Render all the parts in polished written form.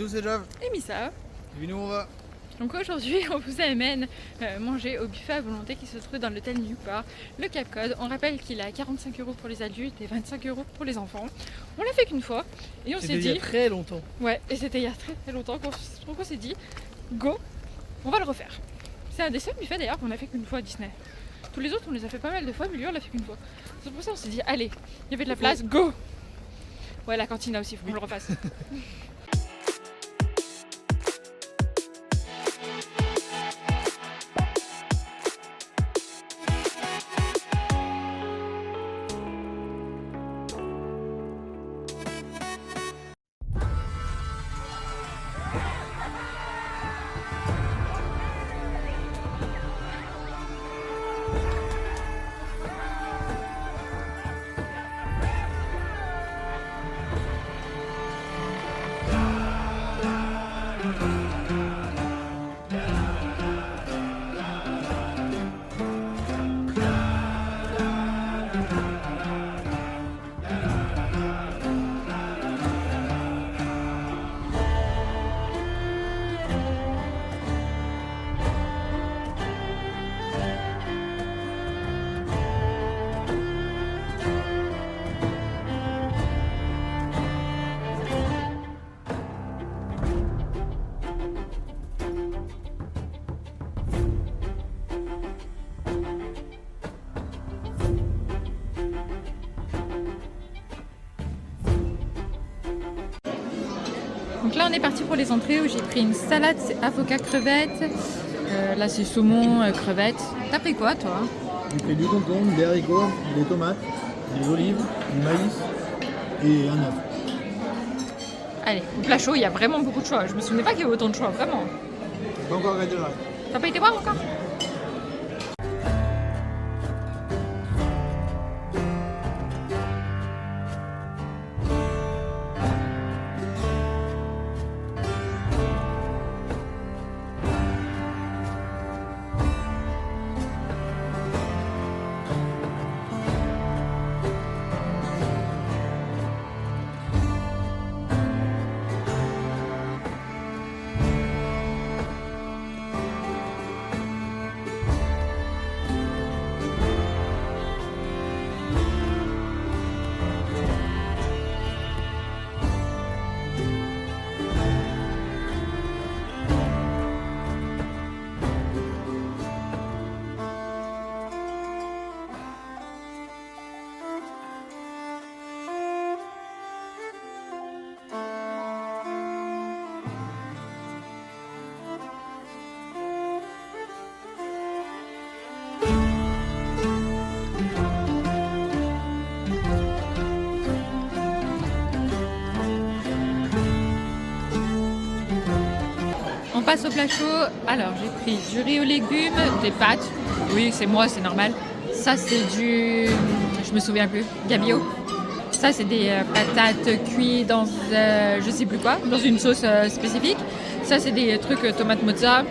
Nous c'est Jav. Et Missa. Et nous on va. Donc aujourd'hui on vous amène manger au buffet à volonté qui se trouve dans l'hôtel Newport, le Cap Cod. On rappelle qu'il est à 45 € pour les adultes et 25 € pour les enfants. On l'a fait qu'une fois et on s'est dit... il y a très longtemps. Ouais, et c'était il y a très très longtemps qu'on s'est dit, go, on va le refaire. C'est un des seuls buffets d'ailleurs qu'on a fait qu'une fois à Disney. Tous les autres on les a fait pas mal de fois, mais lui on l'a fait qu'une fois. C'est pour ça qu'on s'est dit, allez, il y avait de la place, go. Ouais, la cantine là aussi, faut qu'on le refasse. Donc là on est parti pour les entrées où j'ai pris une salade, c'est avocat crevette, là c'est saumon, crevette. T'as pris quoi toi? J'ai pris du concombre, des haricots, des tomates, des olives, du maïs et un œuf. Allez, au plat chaud il y a vraiment beaucoup de choix, je me souvenais pas qu'il y avait autant de choix, vraiment. J'ai pas encore regardé le reste. T'as pas été voir encore? On passe au plat chaud. Alors j'ai pris du riz aux légumes, des pâtes. Oui, c'est moi, c'est normal. Ça c'est du... je me souviens plus. Gabillo. Ça c'est des patates cuites dans je sais plus quoi, dans une sauce spécifique. Ça c'est des trucs tomates mozza.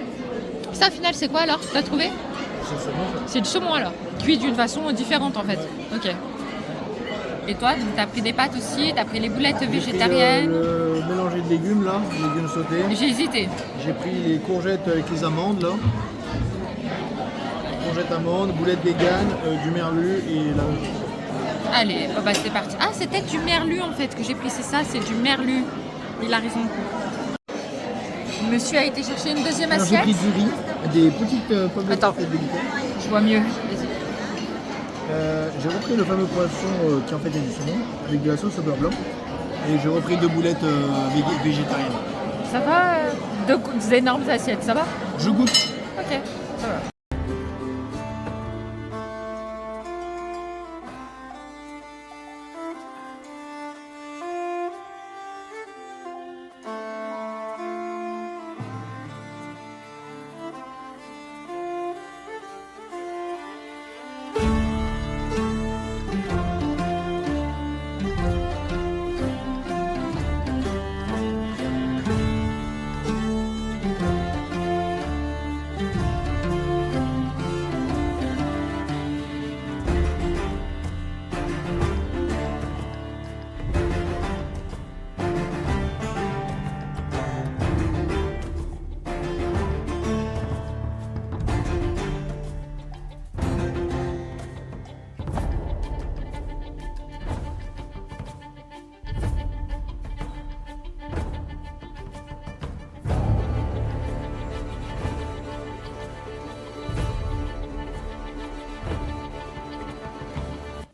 Ça au final c'est quoi alors? T'as trouvé? C'est du saumon alors. Cuit d'une façon différente en fait. Ok. Et toi, t'as pris des pâtes aussi, t'as pris les boulettes végétariennes. Le mélangé de légumes là, légumes sautés. J'ai hésité. J'ai pris les courgettes avec les amandes là. Courgettes amandes, boulettes vegan, du merlu et la... Allez, bah c'est parti. Ah, c'était du merlu en fait que j'ai pris, c'est ça, c'est du merlu. Il a raison. Monsieur a été chercher une deuxième J'ai assiette. pris du riz, des petites pommes de Attends. terre délicates. Je vois mieux. Vas-y. J'ai repris le fameux poisson qui en fait est du saumon avec de la sauce au beurre blanc. Et j'ai repris deux boulettes végétariennes. Ça va deux énormes assiettes, ça va? Je goûte. Ok, ça va.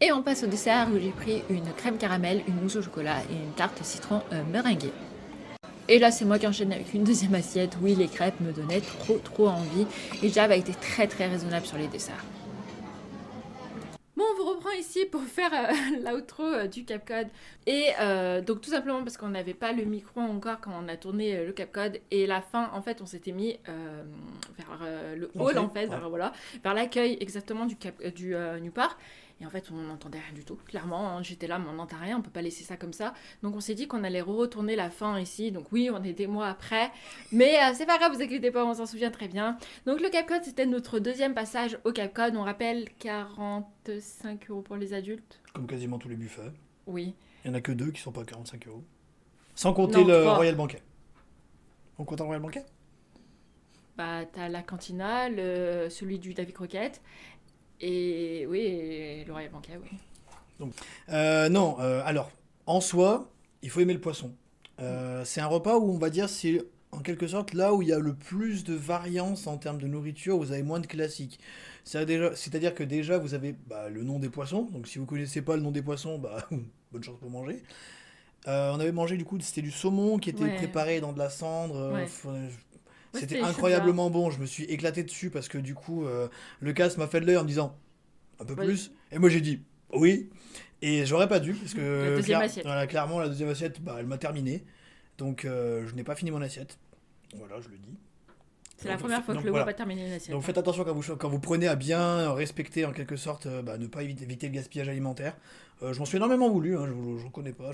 Et on passe au dessert où j'ai pris une crème caramel, une mousse au chocolat et une tarte citron meringuée. Et là, c'est moi qui enchaîne avec une deuxième assiette. Oui, les crêpes me donnaient trop envie. Et Java a été très raisonnable sur les desserts. Bon, on vous reprend ici pour faire l'outro du Capcode. Et donc tout simplement parce qu'on n'avait pas le micro encore quand on a tourné le Capcode. Et la fin, en fait, on s'était mis vers le hall, en fait, vers l'accueil exactement du Newport. Et en fait, on n'entendait rien du tout. Clairement, hein, j'étais là, mais on n'entend rien, on peut pas laisser ça comme ça. Donc on s'est dit qu'on allait retourner la fin ici. Donc oui, on est des mois après. Mais c'est pas grave, vous inquiétez pas, on s'en souvient très bien. Donc le Capcode, c'était notre deuxième passage au Capcode. On rappelle 45 € pour les adultes. Comme quasiment tous les buffets. Oui. Il n'y en a que 2 qui sont pas 45 €. Sans compter le Royal Banquet. On compte un Royal Banquet ? Bah, t'as la Cantina, celui du Davy Croquette. Et oui, et le Royal Banquet, oui. Donc, alors, en soi, il faut aimer le poisson. C'est un repas où on va dire c'est en quelque sorte là où il y a le plus de variance en termes de nourriture, vous avez moins de classiques. C'est-à-dire que déjà vous avez le nom des poissons, donc si vous connaissez pas le nom des poissons, bonne chance pour manger. On avait mangé du coup, c'était du saumon qui était préparé dans de la cendre. C'était incroyablement bon, je me suis éclaté dessus parce que du coup, le casse m'a fait de l'œil en me disant un peu plus. Et moi j'ai dit oui, et j'aurais pas dû parce que la deuxième assiette. Clairement la deuxième assiette, elle m'a terminé. Donc je n'ai pas fini mon assiette. Voilà, je le dis. C'est la première fois que je le vois pas terminer une assiette. Donc faites attention quand vous prenez à bien respecter en quelque sorte, ne pas éviter le gaspillage alimentaire. Je m'en suis énormément voulu, hein, je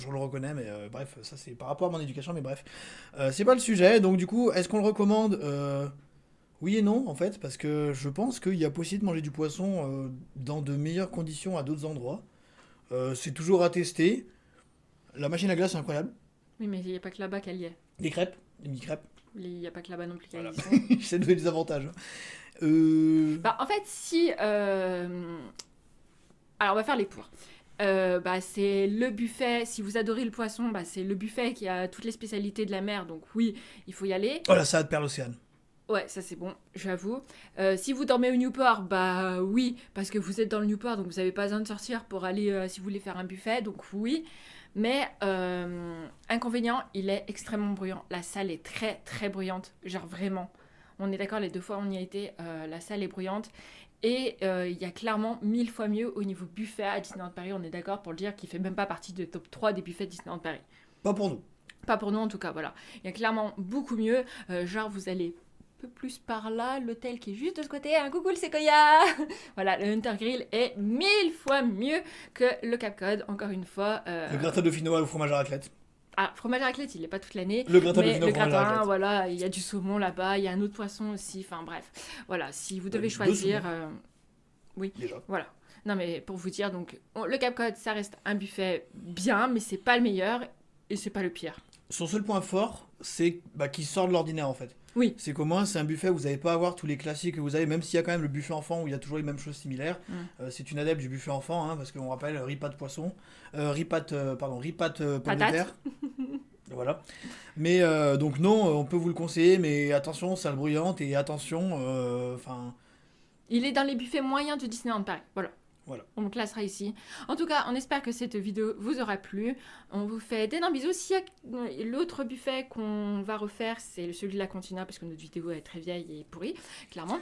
le reconnais, mais bref, ça c'est par rapport à mon éducation, mais bref. C'est pas le sujet, donc du coup, est-ce qu'on le recommande Oui et non, en fait, parce que je pense qu'il y a possibilité de manger du poisson dans de meilleures conditions à d'autres endroits. C'est toujours à tester. La machine à glace, c'est incroyable. Oui, mais il n'y a pas que là-bas qu'elle y est. Des crêpes, des mini-crêpes. Il n'y a pas que là-bas non plus qu'elle Voilà. y est. C'est des avantages. En fait, si... Alors, on va faire les pour. C'est le buffet, si vous adorez le poisson, c'est le buffet qui a toutes les spécialités de la mer, donc oui, il faut y aller. Oh, la salade perle océane. Ouais, ça c'est bon, j'avoue. Si vous dormez au Newport, oui, parce que vous êtes dans le Newport, donc vous n'avez pas besoin de sortir pour aller, si vous voulez faire un buffet, donc oui. Mais inconvénient, il est extrêmement bruyant. La salle est très bruyante, genre vraiment. On est d'accord, les 2 fois on y a été, la salle est bruyante. Et il y a clairement 1000 fois mieux au niveau buffet à Disneyland Paris, on est d'accord pour le dire, qui fait même pas partie du top 3 des buffets de Disneyland Paris. Pas pour nous. Pas pour nous en tout cas, voilà. Il y a clairement beaucoup mieux, genre vous allez un peu plus par là, l'hôtel qui est juste de ce côté, coucou le Sequoia. Voilà, le Hunter Grill est 1000 fois mieux que le Capcode, encore une fois. Le gratin dauphinois au fromage à raclette. Ah, fromage à raclette, il n'est pas toute l'année. Le gratin dauphinois au fromage à raclette. Voilà, il y a du saumon là-bas, il y a un autre poisson aussi, enfin bref. Voilà, si vous devez choisir... oui, déjà. Voilà. Non mais pour vous dire, donc, le Capcode, ça reste un buffet bien, mais c'est pas le meilleur et c'est pas le pire. Son seul point fort, c'est qu'il sort de l'ordinaire en fait. Oui. C'est qu'au moins, c'est un buffet où vous n'allez pas avoir tous les classiques que vous avez, même s'il y a quand même le buffet enfant où il y a toujours les mêmes choses similaires. C'est une adepte du buffet enfant, hein, parce qu'on rappelle riz pâte poisson, riz pâte pomme de terre. Voilà. Mais donc non, on peut vous le conseiller, mais attention, salle bruyante et attention, il est dans les buffets moyens de Disneyland Paris. Voilà. On le classera ici. En tout cas, on espère que cette vidéo vous aura plu. On vous fait d'énormes bisous. S'il y a l'autre buffet qu'on va refaire, c'est celui de la Cantina, parce que notre vidéo est très vieille et pourrie, clairement.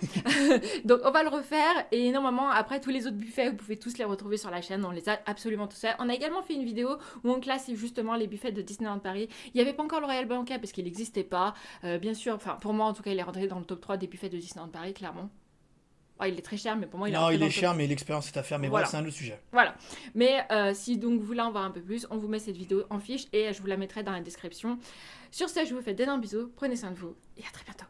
Donc on va le refaire. Et normalement, après tous les autres buffets, vous pouvez tous les retrouver sur la chaîne. On les a absolument tous faits. On a également fait une vidéo où on classe justement les buffets de Disneyland Paris. Il n'y avait pas encore le Royal Banquet parce qu'il n'existait pas. Bien sûr, pour moi en tout cas, il est rentré dans le top 3 des buffets de Disneyland Paris, clairement. Oh, il est très cher, mais pour moi, il est cher, mais l'expérience est à faire. Mais voilà, c'est un autre sujet. Voilà. Mais si donc vous voulez en voir un peu plus, on vous met cette vidéo en fiche et je vous la mettrai dans la description. Sur ce, je vous fais d'énormes bisous, prenez soin de vous et à très bientôt.